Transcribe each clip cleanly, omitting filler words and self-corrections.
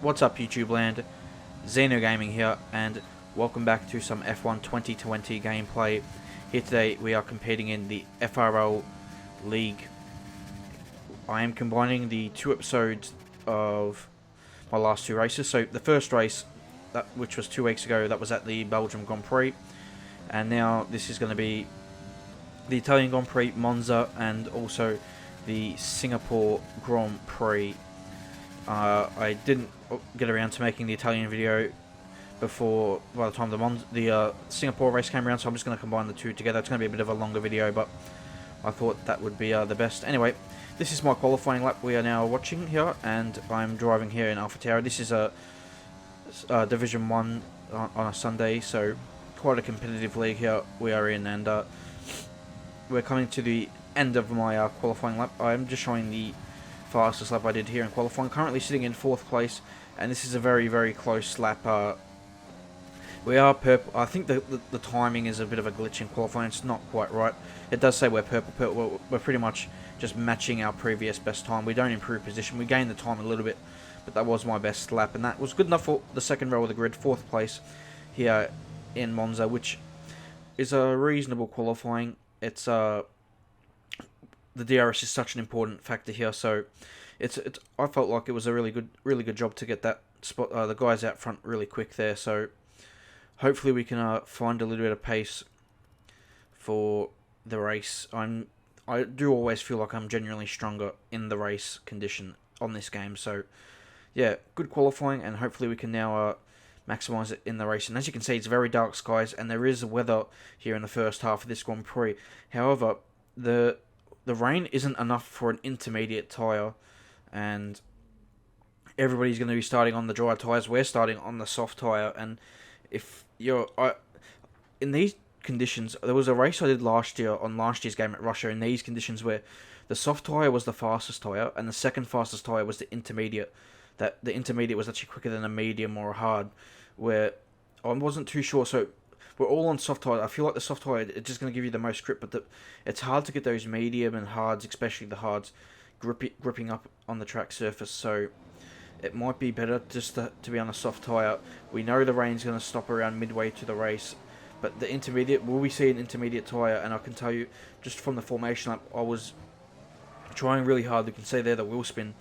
What's up, YouTube land? Xeno Gaming here, and welcome back to some F1 2020 gameplay. Here today we are competing in the FRL League. I am combining the two episodes of my last two races. So the first race, which was 2 weeks ago, that was at the Belgium Grand Prix, and now this is going to be the Italian Grand Prix, Monza, and also the Singapore Grand Prix. I didn't get around to making the Italian video by the time the Singapore race came around, so I'm just going to combine the two together. It's going to be a bit of a longer video, but I thought that would be the best. Anyway, this is my qualifying lap we are now watching here, and I'm driving here in AlphaTauri. This is a Division 1 on a Sunday, so quite a competitive league here we are in, and we're coming to the end of my qualifying lap. I'm just showing the fastest lap I did here in qualifying. Currently sitting in 4th place, and this is a very, very close lap. We are purple. I think the timing is a bit of a glitch in qualifying. It's not quite right. It does say we're purple. We're pretty much just matching our previous best time. We don't improve position. We gain the time a little bit, but that was my best lap, and that was good enough for the second row of the grid. 4th place here in Monza, which is a reasonable qualifying. It's the DRS is such an important factor here, so it's I felt like it was a really good job to get that spot, the guys out front really quick there. So hopefully we can find a little bit of pace for the race. I do always feel like I'm genuinely stronger in the race condition on this game. So yeah, good qualifying, and hopefully we can now maximize it in the race. And as you can see, it's very dark skies, and there is weather here in the first half of this Grand Prix. However, the rain isn't enough for an intermediate tyre, and everybody's going to be starting on the dry tyres. We're starting on the soft tyre, and if you're in these conditions, there was a race I did last year on last year's game at Russia in these conditions where the soft tyre was the fastest tyre and the second fastest tyre was the intermediate. That the intermediate was actually quicker than a medium or a hard, where I wasn't too sure. So we're all on soft tyre. I feel like the soft tyre it's just going to give you the most grip, but it's hard to get those medium and hards, especially the hards, gripping up on the track surface. So it might be better just to be on a soft tyre. We know the rain's going to stop around midway to the race, but the intermediate, will we see an intermediate tyre? And I can tell you, just from the formation lap, I was trying really hard. You can see there the wheel spin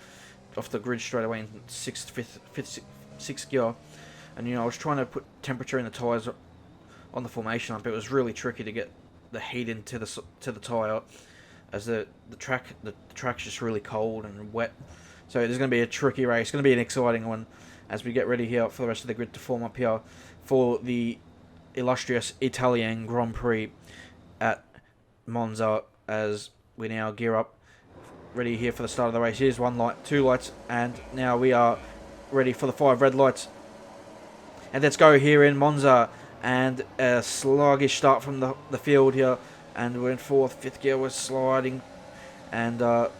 off the grid straight away in 6th gear. And I was trying to put temperature in the tyres on the formation lap. It was really tricky to get the heat into the tyre, as the track's just really cold and wet. So there's going to be a tricky race. It's going to be an exciting one as we get ready here for the rest of the grid to form up here for the illustrious Italian Grand Prix at Monza, as we now gear up, ready here for the start of the race. Here's 1 light, 2 lights, and now we are ready for the 5 red lights. And let's go here in Monza, and a sluggish start from the field here, and we're in 4th, 5th gear. We're sliding, and the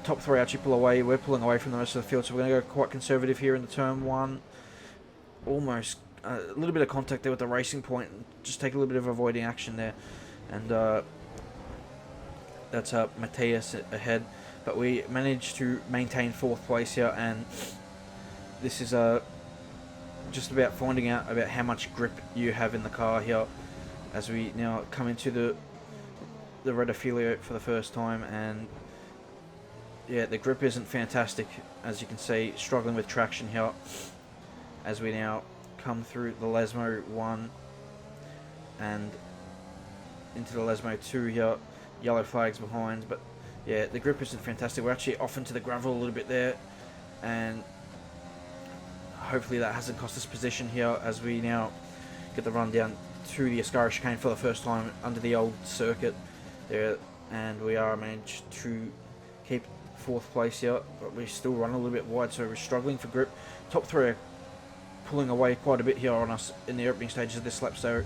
top 3 actually pull away. We're pulling away from the rest of the field, so we're going to go quite conservative here in the turn 1. Almost a little bit of contact there with the racing point. Just take a little bit of avoiding action there, and that's Matthias ahead. But we managed to maintain 4th place here, and this is just about finding out about how much grip you have in the car here, as we now come into the red affiliate for the first time. And yeah, the grip isn't fantastic, as you can see, struggling with traction here as we now come through the Lesmo 1 and into the Lesmo 2 here. Yellow flags behind, but yeah, the grip isn't fantastic. We're actually off into the gravel a little bit there, and hopefully that hasn't cost us position here as we now get the run down to the Ascari chicane for the first time under the old circuit there, and we are managed to keep 4th place here, but we still run a little bit wide, so we're struggling for grip. Top 3 are pulling away quite a bit here on us in the opening stages of this lap, so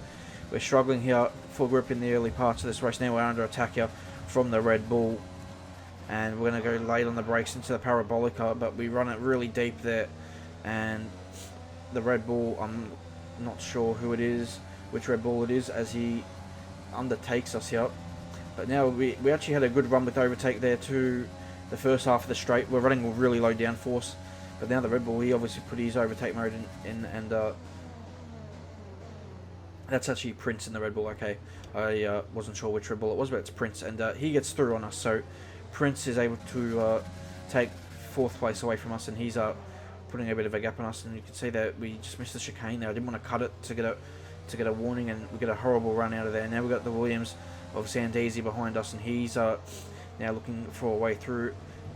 we're struggling here for grip in the early parts of this race. Now we're under attack here from the Red Bull, and we're going to go late on the brakes into the Parabolica, but we run it really deep there, and the Red Bull, I'm not sure who it is, which Red Bull it is, as he undertakes us here. But now we actually had a good run with overtake there to the first half of the straight. We're running with really low downforce, But now the Red Bull, he obviously put his overtake mode in and that's actually Prince in the Red Bull. Okay, I wasn't sure which Red Bull it was, but it's Prince, and he gets through on us. So Prince is able to take 4th place away from us, and he's putting a bit of a gap on us. And you can see that we just missed the chicane there. I didn't want to cut it to get a warning, and we get a horrible run out of there. Now we've got the Williams of Zandesi behind us, and he's now looking for a way through.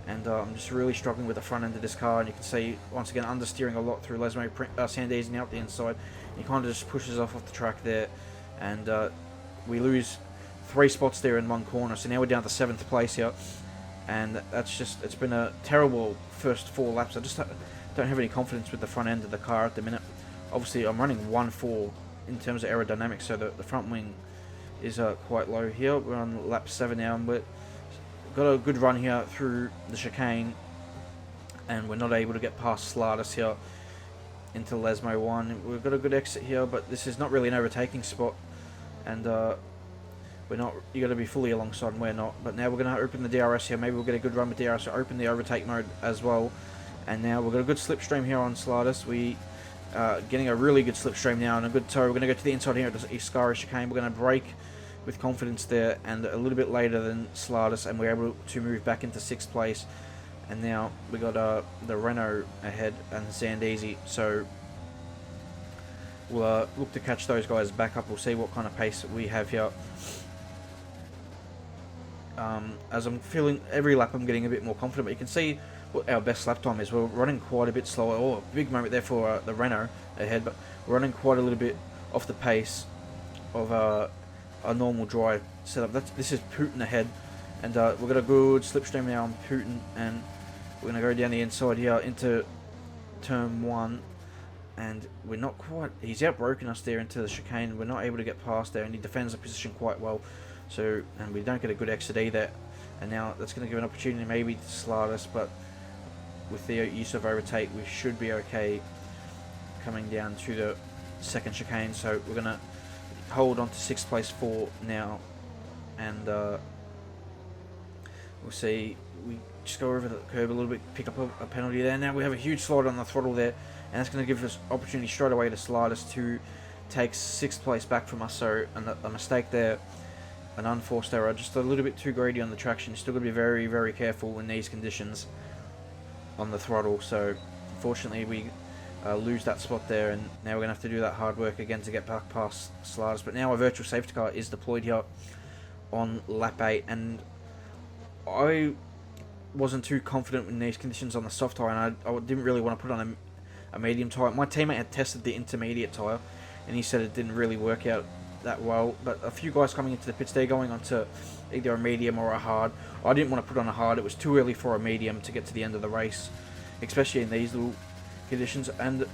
And I'm just really struggling with the front end of this car, and you can see once again understeering a lot through Lesmo Zandesi now up the inside. He kind of just pushes off the track there, and we lose 3 spots there in one corner. So now we're down to 7th place here, and it's been a terrible first 4 laps. I just don't have any confidence with the front end of the car at the minute. Obviously, I'm running 1.4 in terms of aerodynamics, so the front wing is quite low here. We're on lap 7 now, and we've got a good run here through the chicane, and we're not able to get past Slardis here into Lesmo 1. We've got a good exit here, but this is not really an overtaking spot, and we're not. You got to be fully alongside, and we're not. But now we're going to open the DRS here. Maybe we'll get a good run with DRS. So open the overtake mode as well, and now we've got a good slipstream here on Slardis. We getting a really good slipstream now, and a good tow. We're going to go to the inside here at the Iscari chicane. We're going to brake with confidence there, and a little bit later than Slardis, and we're able to move back into 6th place. And now we got the Renault ahead and Zandesi, so we'll look to catch those guys back up. We'll see what kind of pace we have here. As I'm feeling every lap, I'm getting a bit more confident. But you can see what our best lap time is. We're running quite a bit slower. Oh, a big moment there for the Renault ahead, but we're running quite a little bit off the pace of a normal dry setup. This is Putin ahead, and we've got a good slipstream now on Putin, and we're going to go down the inside here into turn 1, and we're not quite. He's outbroken us there into the chicane. We're not able to get past there, and he defends the position quite well. So, and we don't get a good exit either. And now that's going to give an opportunity maybe to slide us, but with the use of overtake, we should be okay coming down to the 2nd chicane. So we're going to hold on to 6th place for now, and we'll see. We just go over the curb a little bit, pick up a penalty there. Now we have a huge slide on the throttle there, and that's going to give us opportunity straight away to slide us to take 6th place back from us. So a mistake there, an unforced error, just a little bit too greedy on the traction. Still got to be very, very careful in these conditions on the throttle. So unfortunately we lose that spot there, and now we're going to have to do that hard work again to get back past Slardis. But now a virtual safety car is deployed here on lap 8, and I wasn't too confident in these conditions on the soft tyre, and I didn't really want to put on a medium tyre. My teammate had tested the intermediate tyre, and he said it didn't really work out that well. But a few guys coming into the pits, they're going onto either a medium or a hard. I didn't want to put on a hard. It was too early for a medium to get to the end of the race, especially in these little conditions. And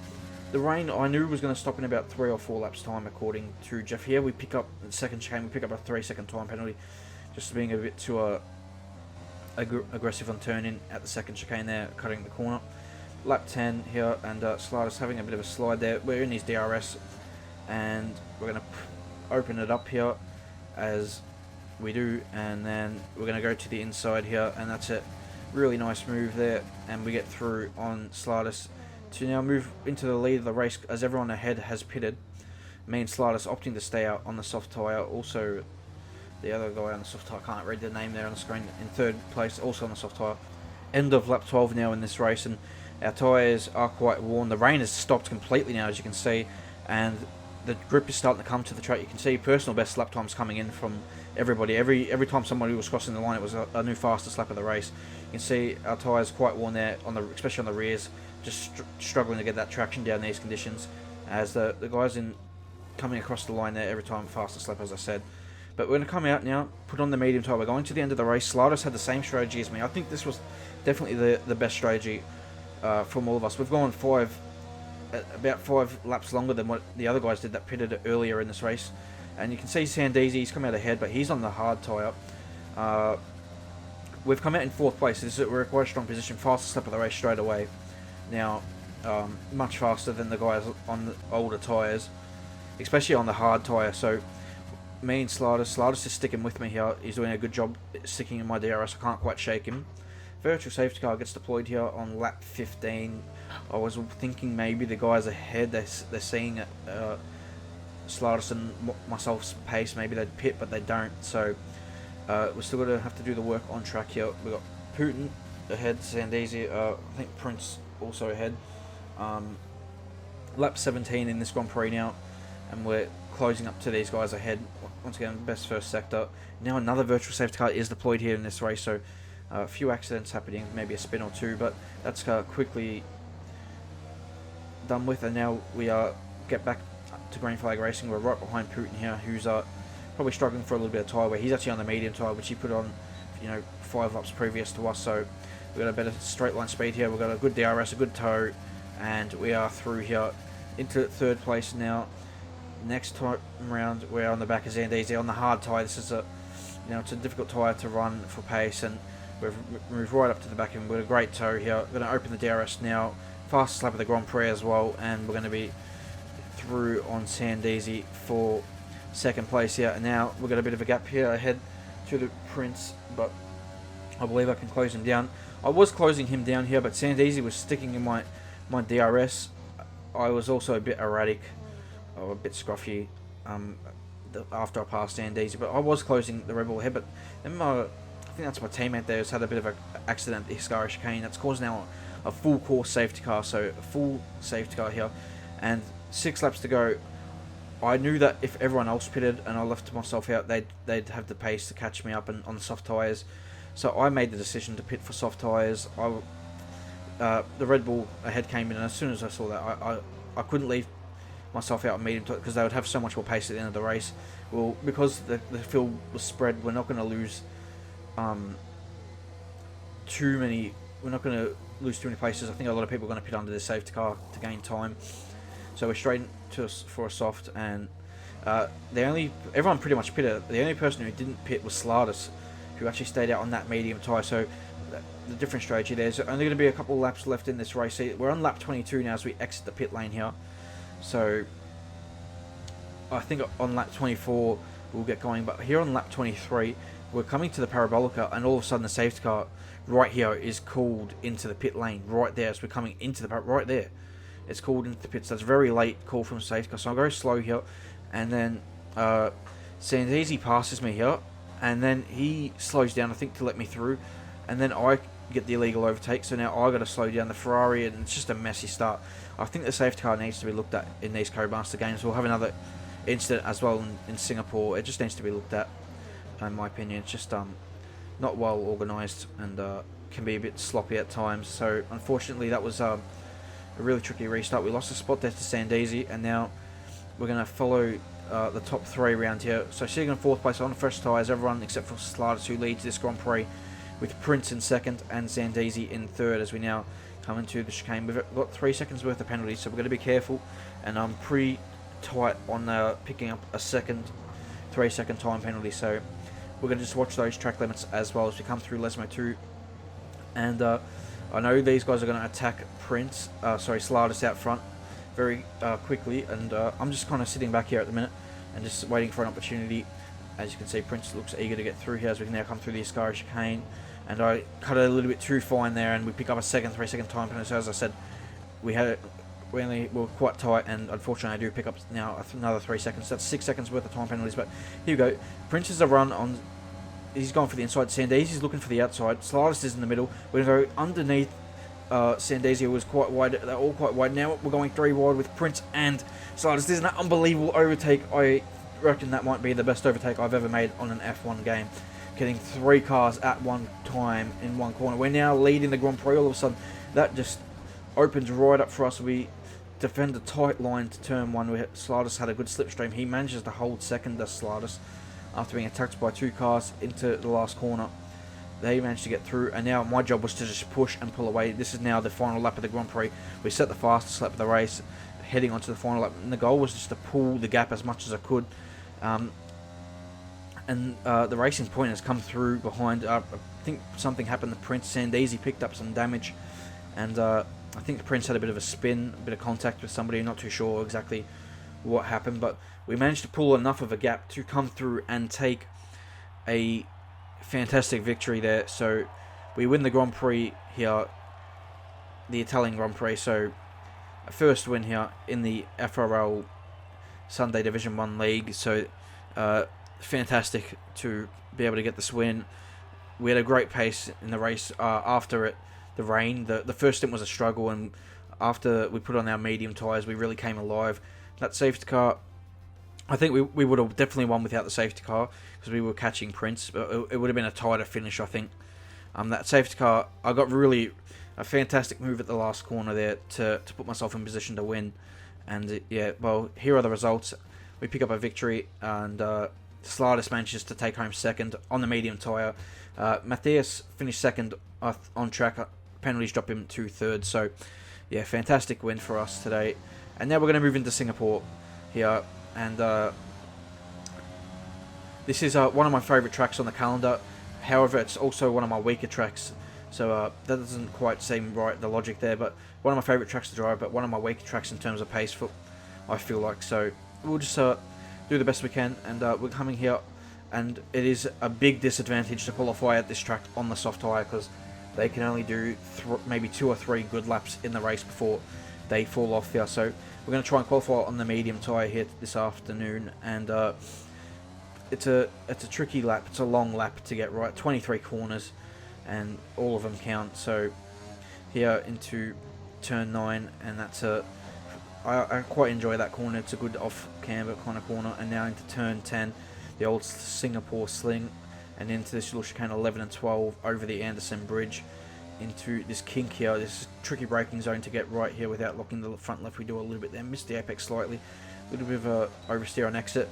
the rain, I knew, was going to stop in about 3 or 4 laps time, according to Jeff. Here we pick up the 2nd chicane. We pick up a 3-second time penalty, just being a bit too aggressive on turning at the 2nd chicane there, cutting the corner. Lap 10 here, and Slardis having a bit of a slide there. We're in his DRS, and we're going to open it up here as we do, and then we're going to go to the inside here, and that's it. Really nice move there, and we get through on Slardis to now move into the lead of the race as everyone ahead has pitted. Me and Slardis opting to stay out on the soft tyre. Also, the other guy on the soft tyre, can't read the name there on the screen, in 3rd place, also on the soft tyre. End of lap 12 now in this race, and our tyres are quite worn. The rain has stopped completely now, as you can see, and the grip is starting to come to the track. You can see personal best lap times coming in from everybody. Every time somebody was crossing the line, it was a new fastest lap of the race. You can see our tyres quite worn there, especially on the rears, just struggling to get that traction down these conditions, as the guys in coming across the line there every time, fastest lap, as I said. But we're going to come out now, put on the medium tyre. We're going to the end of the race. Slardis had the same strategy as me. I think this was definitely the best strategy from all of us. We've gone about 5 laps longer than what the other guys did that pitted earlier in this race. And you can see Zandesi, he's come out ahead, but he's on the hard tyre. We've come out in 4th place. We're in quite a strong position. Fastest lap of the race straight away. Now, much faster than the guys on the older tyres, especially on the hard tyre. So me and Slardis is sticking with me here. He's doing a good job sticking in my DRS. I can't quite shake him. virtual safety car gets deployed here on lap 15. I was thinking maybe the guys ahead, they're seeing Slardus and myself's pace, maybe they'd pit, but they don't. So we're still going to have to do the work on track here. We've got Putin ahead, Zandese, I think Prince also ahead. Lap 17 in this Grand Prix now, and we're closing up to these guys ahead. Once again, best first sector. Now another virtual safety car is deployed here in this race, so a few accidents happening, maybe a spin or two, but that's quickly done with. And now we get back to green flag racing. We're right behind Putin here, who's probably struggling for a little bit of tyre wear. He's actually on the medium tyre, which he put on 5 laps previous to us, so we've got a better straight line speed here. We've got a good DRS, a good tow, and we are through here into third place now. Next time round, we're on the back of Zandese on the hard tyre. This is it's a difficult tyre to run for pace, and we've moved right up to the back of him with a great tow here. We're going to open the DRS now, fastest lap of the Grand Prix as well, and we're going to be through on Zandese for second place here. And now we've got a bit of a gap here ahead to the Prince, but I believe I can close him down. I was closing him down here, but Zandese was sticking in my DRS. I was also a bit erratic, or a bit scruffy after I passed Zandese, but I was closing the Red Bull ahead. But then I think that's my teammate there who's had a bit of an accident at the Hiscara chicane. That's caused now a full course safety car, so a full safety car here, and 6 laps to go. I knew that if everyone else pitted and I left myself out, they'd have the pace to catch me up on soft tyres. So I made the decision to pit for soft tyres. The Red Bull ahead came in, and as soon as I saw that, I couldn't leave myself out on medium because they would have so much more pace at the end of the race. Well, because the field was spread, we're not going to lose too many. We're not going to lose too many places. I think a lot of people are going to pit under this safety car to gain time. So we're straight for a soft, and everyone pretty much pitted. The only person who didn't pit was Slardus, who actually stayed out on that medium tyre. So the different strategy, there's only going to be a couple of laps left in this race. We're on lap 22 now as we exit the pit lane here. So I think on lap 24 we'll get going, but here on lap 23 we're coming to the Parabolica, and all of a sudden the safety car right here is called into the pit lane right there. So we're coming into the right there. It's called into the pits. That's very late call from safety car, so I'll go slow here, and then Zandese passes me here, and then he slows down, I think, to let me through, and then I get the illegal overtake, so now I got to slow down the Ferrari, and it's just a messy start. I think the safety car needs to be looked at in these Codemaster games. We'll have another incident as well in Singapore. It just needs to be looked at, in my opinion. It's just not well organised, and can be a bit sloppy at times. So unfortunately that was a really tricky restart. We lost a spot there to Zandese, and now we're going to follow the top 3 around here. So sitting in 4th place on fresh tyres, everyone except for Slardus, who leads this Grand Prix, with Prince in 2nd and Zandese in 3rd as we now come into the chicane. We've got 3 seconds worth of penalties, so we're going to be careful, and I'm pretty tight on picking up a 3-second time penalty, so we're going to just watch those track limits as well as we come through Lesmo 2. And I know these guys are going to attack Slardus out front very quickly, and I'm just kind of sitting back here at the minute and just waiting for an opportunity. As you can see, Prince looks eager to get through here as we can now come through the Hiscara chicane, and I cut it a little bit too fine there, and we pick up a 3-second time penalty. So as I said, we were quite tight, and unfortunately I do pick up now another 3 seconds. That's 6 seconds worth of time penalties, but here we go. Prince is a run on. He's gone for the inside. Zandese is looking for the outside. Slardus is in the middle. We're going to go underneath Zandese, who was quite wide. They're all quite wide. Now we're going 3 wide with Prince and Slardus. This is an unbelievable overtake. I reckon that might be the best overtake I've ever made on an F1 game. Getting 3 cars at one time in one corner. We're now leading the Grand Prix. All of a sudden, that just opens right up for us. We defend a tight line to turn 1. Slardus had a good slipstream. He manages to hold second, does Slardus, after being attacked by 2 cars into the last corner. They managed to get through, and now my job was to just push and pull away. This is now the final lap of the Grand Prix. We set the fastest lap of the race, heading onto the final lap, and the goal was just to pull the gap as much as I could. The Racing Point has come through behind. I think something happened to Prince. Zandese picked up some damage, and I think the Prince had a bit of a spin, a bit of contact with somebody. I'm not too sure exactly what happened, but we managed to pull enough of a gap to come through and take a fantastic victory there. So we win the Grand Prix here, the Italian Grand Prix. So a first win here in the FRL Sunday Division 1 League. So fantastic to be able to get this win. We had a great pace in the race after the rain. The first stint was a struggle, and after we put on our medium tyres, we really came alive. That safety car, I think we would have definitely won without the safety car, because we were catching Prince, but it would have been a tighter finish, I think. That safety car, I got really a fantastic move at the last corner there to put myself in position to win. And yeah, well, here are the results. We pick up a victory, and Slardis manages to take home second on the medium tyre. Matthias finished second on track. Penalties drop him to third. So yeah, fantastic win for us today. And now we're going to move into Singapore here. And this is one of my favourite tracks on the calendar. However, it's also one of my weaker tracks. So that doesn't quite seem right, the logic there. But one of my favourite tracks to drive, but one of my weaker tracks in terms of pace, I feel like. So we'll just do the best we can. And we're coming here. And it is a big disadvantage to qualify at this track on the soft tyre, because they can only do maybe 2 or 3 good laps in the race before they fall off here. So we're going to try and qualify on the medium tyre here this afternoon, and it's a tricky lap. It's a long lap to get right. 23 corners, and all of them count. So here into turn 9, and I quite enjoy that corner. It's a good off camber kind of corner. And now into turn 10, the old Singapore sling, and into this little chicane 11 and 12 over the Anderson Bridge, into this kink here. This tricky braking zone to get right here without locking the front left. We do a little bit there, missed the apex slightly, a little bit of a oversteer on exit,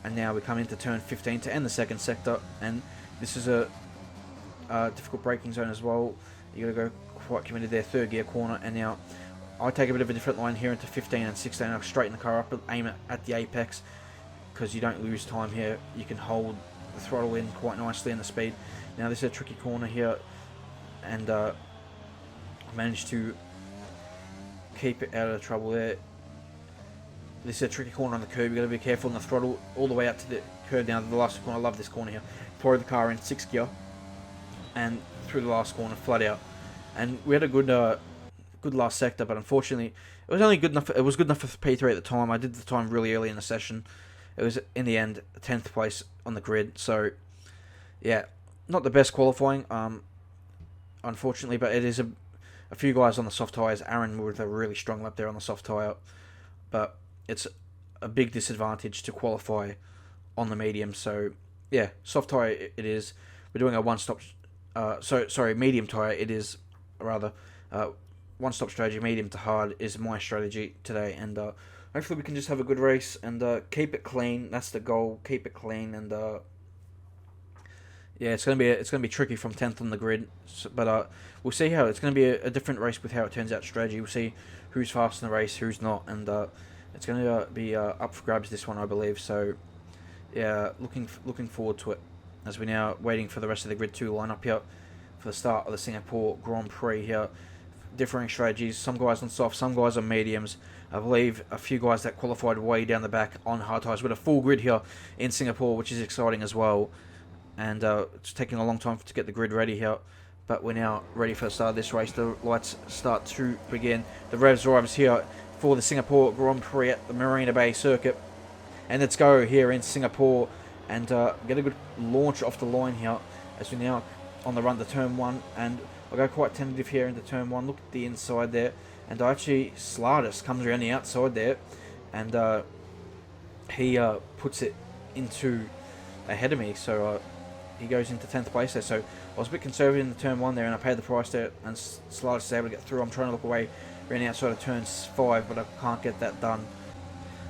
and now we come into turn 15 to end the second sector. And this is a difficult braking zone as well. You got to go quite committed there. Third gear corner, and now I take a bit of a different line here into 15 and 16. I'll straighten the car up, aim it at the apex, because you don't lose time here. You can hold the throttle in quite nicely in the speed. Now this is a tricky corner here, and managed to keep it out of trouble there. This is a tricky corner on the curb. You've got to be careful on the throttle all the way up to the curb down to the last corner. I love this corner here. Throw the car in 6th gear and through the last corner flat out. And we had a good last sector, but unfortunately it was only good enough. It was good enough for P3 at the time. I did the time really early in the session. It was in the end 10th place on the grid. So yeah, not the best qualifying, unfortunately, but it is a few guys on the soft tyres. Aaron with a really strong lap there on the soft tyre, but it's a big disadvantage to qualify on the medium. So yeah, soft tyre it is. We're doing a one-stop. Medium tyre it is, rather. One-stop strategy, medium to hard is my strategy today, and hopefully we can just have a good race and keep it clean. That's the goal. Keep it clean, and yeah, it's gonna be tricky from 10th on the grid, but we'll see how it's gonna be a different race with how it turns out. Strategy. We'll see who's fast in the race, who's not, and it's gonna be up for grabs this one, I believe. So yeah, looking forward to it, as we're now waiting for the rest of the grid 2 line up here for the start of the Singapore Grand Prix here. Differing strategies. Some guys on soft, some guys on mediums. I believe a few guys that qualified way down the back on hard tyres. With a full grid here in Singapore, which is exciting as well. And it's taking a long time to get the grid ready here, but we're now ready for the start of this race. The lights start to begin. The revs arrives here for the Singapore Grand Prix at the Marina Bay circuit, and let's go here in Singapore and get a good launch off the line here as we're now on the run to turn 1. And I'll go quite tentative here into turn 1. Look at the inside there, and actually Slardis comes around the outside there, and he puts it into ahead of me. So he goes into 10th place there. So I was a bit conservative in the turn 1 there, and I paid the price there, and Slardis is able to get through. I'm trying to look away around the outside of turn 5, but I can't get that done,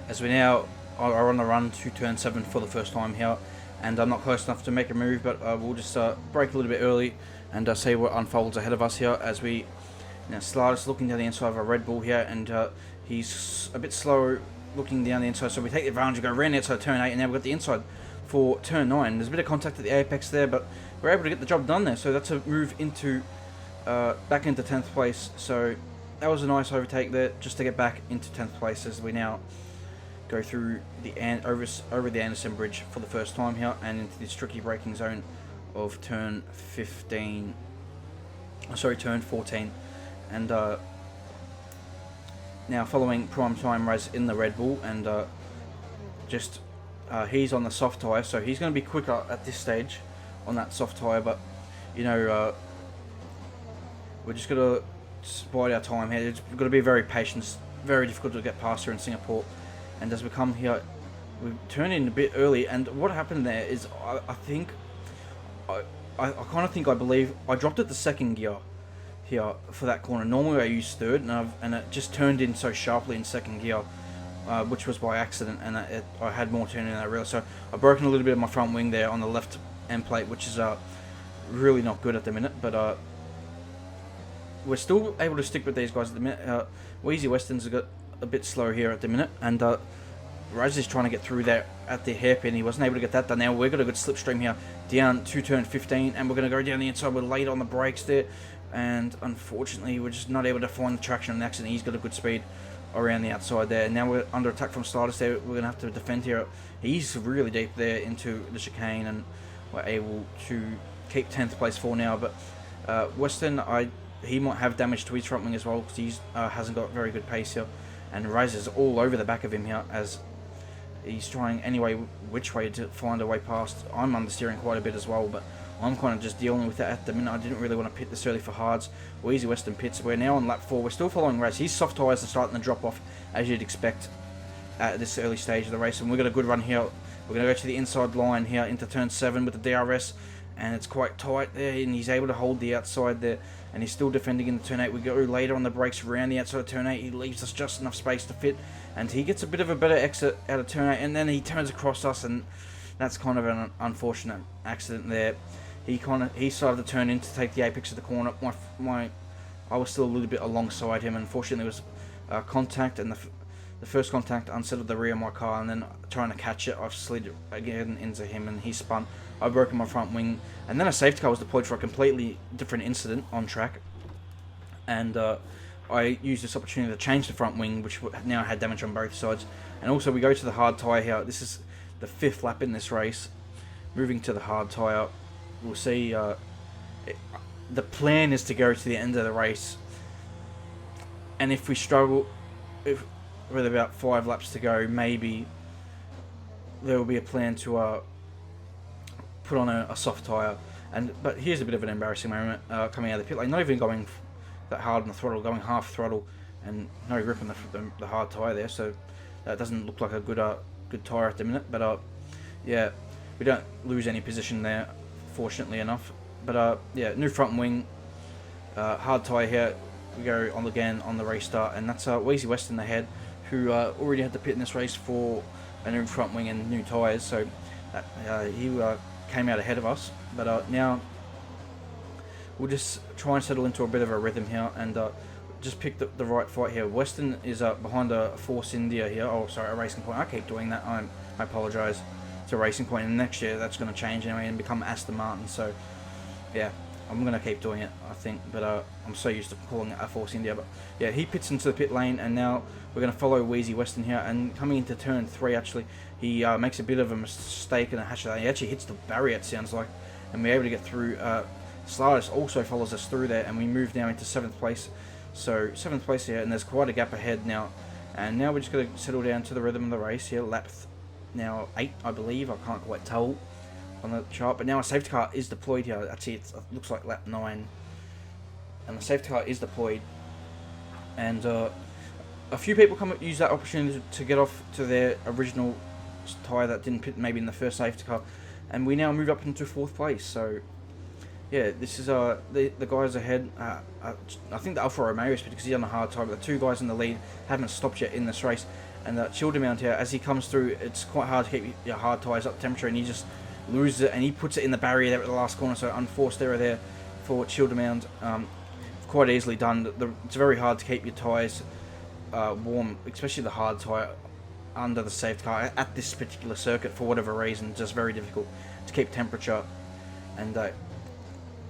as we now are on the run to turn 7 for the first time here, and I'm not close enough to make a move, but we'll just brake a little bit early and see what unfolds ahead of us here, as we now Slardis looking down the inside of a Red Bull here, and he's a bit slow looking down the inside, so we take the advantage, go around the outside of turn 8, and now we've got the inside for turn 9. There's a bit of contact at the apex there, but we're able to get the job done there, so that's a move into back into 10th place. So that was a nice overtake there, just to get back into 10th place, as we now go through the over the Anderson Bridge for the first time here, and into this tricky braking zone of turn 15. sorry, turn 14, and now following prime time race in the Red Bull, and he's on the soft tyre, so he's going to be quicker at this stage on that soft tyre, but you know, we're just going to bide our time here. We've got to be very patient. It's very difficult to get past here in Singapore, and as we come here, we turn in a bit early, and what happened there is I think I believe I dropped it the second gear here for that corner. Normally I use third, and it just turned in so sharply in second gear, which was by accident, and I had more turn in than I realized. So I've broken a little bit of my front wing there on the left end plate, which is really not good at the minute, but we're still able to stick with these guys at the minute. Wheezy Western's got a bit slow here at the minute, and Raz is trying to get through there at the hairpin. He wasn't able to get that done. Now we've got a good slipstream here down to turn 15, and we're going to go down the inside. We're late on the brakes there, and unfortunately we're just not able to find the traction on the accident. He's got a good speed around the outside there. Now we're under attack from Stardust there. We're going to have to defend here. He's really deep there into the chicane, and we're able to keep 10th place for now. But Western, he might have damage to his front wing as well, because he hasn't got very good pace here. And Raz is all over the back of him here as he's trying which way to find a way past. I'm understeering quite a bit as well, but I'm kind of just dealing with that at the minute. I didn't really want to pit this early for hards. Wheezy Western pits. We're now on lap 4. We're still following Raz. His soft tyres are starting to drop off, as you'd expect at this early stage of the race. And we've got a good run here. We're going to go to the inside line here into turn 7 with the DRS. And it's quite tight there, and he's able to hold the outside there, and he's still defending in the turn 8. We go later on the brakes around the outside of turn 8. He leaves us just enough space to fit, and he gets a bit of a better exit out of turn 8, and then he turns across us, and that's kind of an unfortunate accident there. He started to turn in to take the apex of the corner. I was still a little bit alongside him, and unfortunately there was contact, and the first contact unsettled the rear of my car, and then trying to catch it, I've slid again into him, and he spun. I've broken my front wing, and then a safety car was deployed for a completely different incident on track, and I used this opportunity to change the front wing, which now had damage on both sides. And also we go to the hard tyre here. This is the 5th lap in this race. Moving to the hard tyre, we'll see. The plan is to go to the end of the race, and if we struggle, with about 5 laps to go, maybe there will be a plan to put on a soft tyre. But here's a bit of an embarrassing moment coming out of the pit lane. Not even going that hard on the throttle, going half throttle, and no grip on the hard tyre there. So that doesn't look like a good tyre at the minute. But yeah, we don't lose any position there, fortunately enough. But yeah, new front wing, hard tyre here. We go on again on the restart, and that's Wheezy Western ahead, who already had to pit in this race for a new front wing and new tyres. So he came out ahead of us. But now we'll just try and settle into a bit of a rhythm here, and just pick the right fight here. Western is behind a Force India here. Oh, sorry, a Racing Point. I keep doing that. I apologise. It's a Racing Point, and next year that's going to change anyway and become Aston Martin. So yeah, I'm going to keep doing it, I think. But I'm so used to calling it a Force India. But yeah, he pits into the pit lane, and now we're going to follow Wheezy Western here. And coming into turn 3, actually, he makes a bit of a mistake in a hatch. He actually hits the barrier, it sounds like, and we're able to get through. Stardust also follows us through there, and we move now into 7th place. So 7th place here, and there's quite a gap ahead now. And now we're just going to settle down to the rhythm of the race here. Lap now 8, I believe. I can't quite tell on the chart, but now a safety car is deployed here. Actually, it looks like lap 9, and the safety car is deployed. And a few people use that opportunity to get off to their original tyre that didn't pit maybe in the first safety car, and we now move up into 4th place. So yeah, this is the guys ahead. I think the Alfa Romeo is because he's on a hard tyre, but the 2 guys in the lead haven't stopped yet in this race. And Childamount here, as he comes through, it's quite hard to keep your hard tyres up to temperature, and he just loses it, and he puts it in the barrier there at the last corner. So unforced error there for Childamount. Quite easily done. It's very hard to keep your tyres warm, especially the hard tyre under the safety car at this particular circuit for whatever reason. Just very difficult to keep temperature, and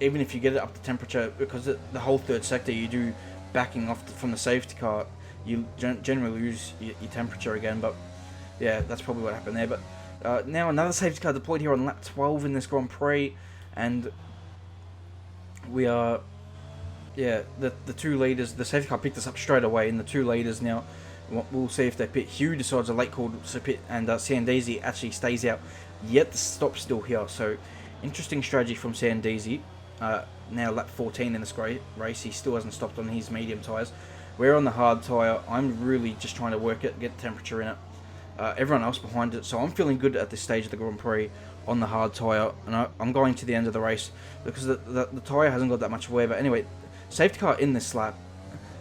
even if you get it up to temperature, because the whole third sector you do backing off from the safety car, you generally lose your temperature again. But yeah, that's probably what happened there. But now another safety car deployed here on lap 12 in this Grand Prix, and we are yeah, the two leaders, the safety car picked us up straight away, and the two leaders now, we'll see if they pit. Hugh decides a late call to pit, and Sandesi actually stays out, yet the stop's still here. So, interesting strategy from Sandesi. Now lap 14 in this race, he still hasn't stopped on his medium tyres. We're on the hard tyre. I'm really just trying to work it, get temperature in it. Everyone else behind it, so I'm feeling good at this stage of the Grand Prix on the hard tyre, and I'm going to the end of the race because the tyre hasn't got that much wear. But anyway, safety car in this lap,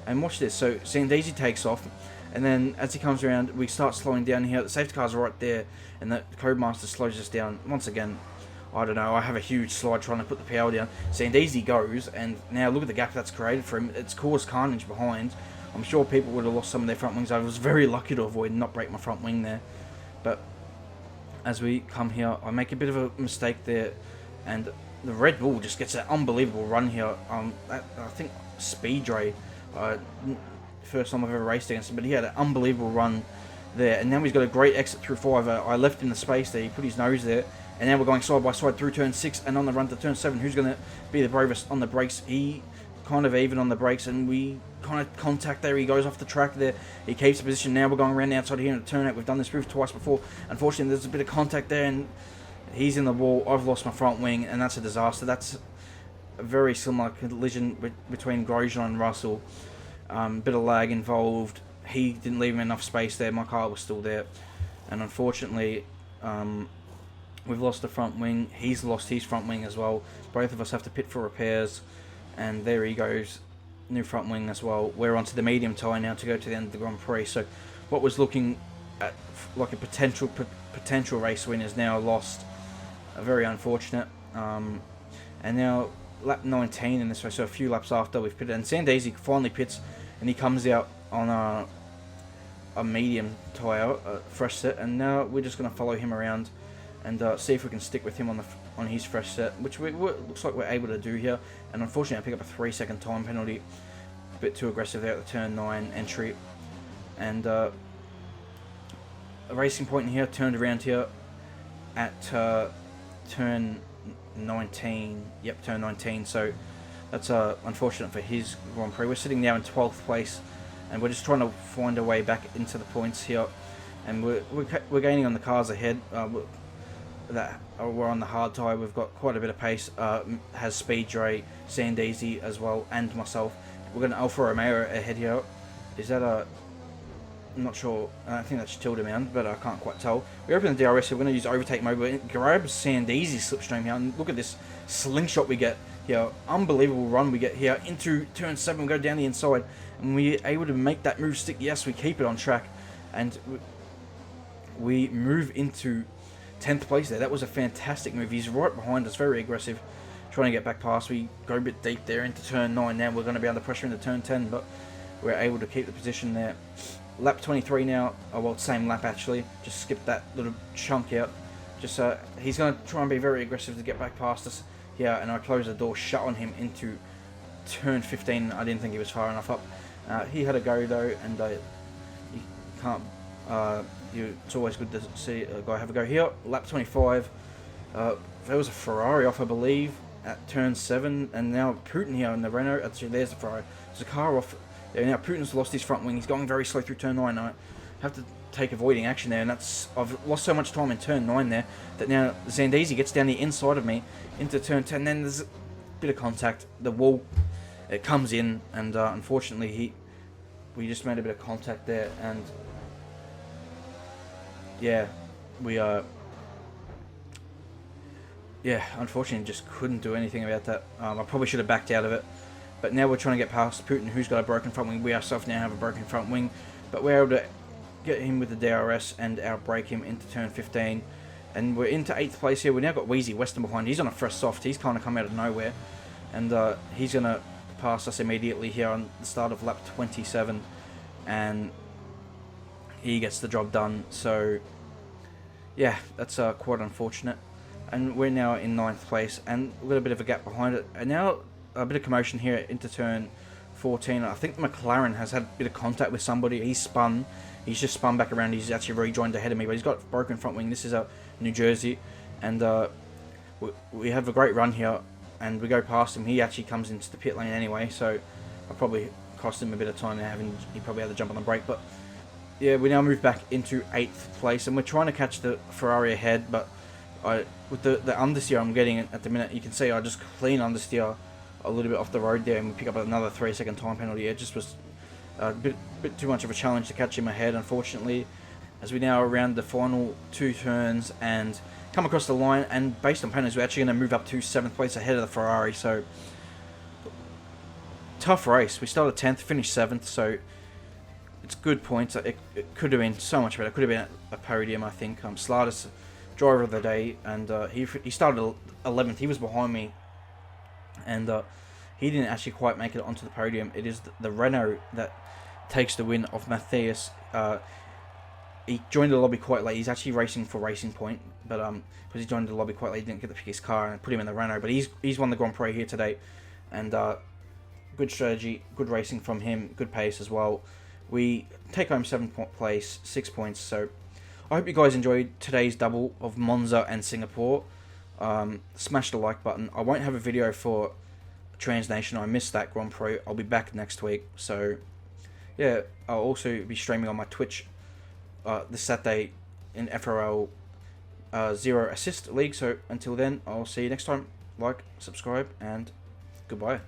and watch this. So Sandesi takes off, and then as he comes around, we start slowing down here. The safety car's right there, and the Codemaster slows us down once again. I don't know, I have a huge slide trying to put the power down. Sandesi goes, and now look at the gap that's created for him. It's caused carnage behind. I'm sure people would have lost some of their front wings. I was very lucky to avoid not break my front wing there. But as we come here, I make a bit of a mistake there, and the Red Bull just gets an unbelievable run here. I think Speed Dre, first time I've ever raced against him, but he had an unbelievable run there. And now he's got a great exit through 5. I left him the space there, he put his nose there. And now we're going side by side through turn 6 and on the run to turn 7. Who's going to be the bravest on the brakes? He kind of even on the brakes, and we kind of contact there. He goes off the track there. He keeps the position. Now we're going around the outside here into turn 8. We've done this move twice before. Unfortunately, there's a bit of contact there, and he's in the wall. I've lost my front wing, and that's a disaster. That's a very similar collision between Grosjean and Russell. Bit of lag involved. He didn't leave him enough space there. My car was still there, and unfortunately, we've lost the front wing. He's lost his front wing as well. Both of us have to pit for repairs. And there he goes. New front wing as well. We're onto the medium tyre now to go to the end of the Grand Prix. So what was looking at like a potential race win is now lost. Very unfortunate. And now lap 19 in this race. So a few laps after we've pitted. And Sandesi finally pits. And he comes out on a medium tyre, fresh set. And now we're just going to follow him around and see if we can stick with him on his fresh set, which looks like we're able to do here. And unfortunately, I pick up a 3-second time penalty. A bit too aggressive there at the turn 9 entry. And a racing point in here, turned around here at turn 19. Yep, turn 19. So that's unfortunate for his Grand Prix. We're sitting now in 12th place, and we're just trying to find a way back into the points here. And we're gaining on the cars ahead. We're on the hard tyre. We've got quite a bit of pace. Has Speed Dre, Sandesi as well, and myself. We're going to Alfa Romeo ahead here. Is that a... I'm not sure. I think that's Tilda Mound, but I can't quite tell. We open the DRS here. We're going to use overtake mode. We grab Sandesi's slipstream here. And look at this slingshot we get here. Unbelievable run we get here into turn 7. We go down the inside, and we're able to make that move stick. Yes, we keep it on track, and we move into 10th place there. That was a fantastic move. He's right behind us, very aggressive, trying to get back past. We go a bit deep there into turn 9. Now we're going to be under pressure into turn 10, but we're able to keep the position there. Lap 23 now. Oh, well, same lap actually. Just skip that little chunk out. Just he's going to try and be very aggressive to get back past us here, and I close the door shut on him into turn 15. I didn't think he was far enough up. He had a go though, and you can't... it's always good to see a guy have a go here. Lap 25. There was a Ferrari off, I believe, at turn 7, and now Putin here in the Renault. Actually, there's the Ferrari. There's a car off there. Now Putin's lost his front wing. He's going very slow through turn 9. I have to take avoiding action there, and I've lost so much time in turn 9 there that now Sandesi gets down the inside of me into turn 10. Then there's a bit of contact. The wall, it comes in, and unfortunately we just made a bit of contact there, and yeah, we unfortunately just couldn't do anything about that. I probably should have backed out of it, but now we're trying to get past Putin, who's got a broken front wing. We ourselves now have a broken front wing, but we're able to get him with the DRS and outbrake him into turn 15, and we're into 8th place here. We've now got Wheezy Western behind. He's on a fresh soft. He's kind of come out of nowhere, and he's going to pass us immediately here on the start of lap 27, and he gets the job done. So yeah, that's quite unfortunate. And we're now in 9th place, and we've got a bit of a gap behind it. And now a bit of commotion here into turn 14. I think McLaren has had a bit of contact with somebody. He's just spun back around. He's actually rejoined ahead of me, but he's got broken front wing. This is New Jersey, and we have a great run here. and we go past him. He actually comes into the pit lane anyway, so I probably cost him a bit of time now, he probably had to jump on the brake. But yeah, we now move back into 8th place, and we're trying to catch the Ferrari ahead, but with the understeer I'm getting at the minute, you can see I just clean understeer a little bit off the road there, and we pick up another 3-second time penalty. It just was a bit too much of a challenge to catch him ahead, unfortunately, as we now are around the final 2 turns and come across the line, and based on penalties, we're actually going to move up to 7th place ahead of the Ferrari. So tough race. We started 10th, finished 7th, so it's good points. It could have been so much better. It could have been a podium, I think. Slater's driver of the day, and he started 11th. He was behind me, and he didn't actually quite make it onto the podium. It is the Renault that takes the win of Matthias. He joined the lobby quite late. He's actually racing for Racing Point, but because he joined the lobby quite late, he didn't get to pick his car and put him in the Renault. But he's won the Grand Prix here today, and good strategy, good racing from him, good pace as well. We take home 7th place, 6 points. So I hope you guys enjoyed today's double of Monza and Singapore. Smash the like button. I won't have a video for Transnation. I missed that Grand Prix. I'll be back next week. So yeah, I'll also be streaming on my Twitch this Saturday in FRL Zero Assist League. So until then, I'll see you next time. Like, subscribe, and goodbye.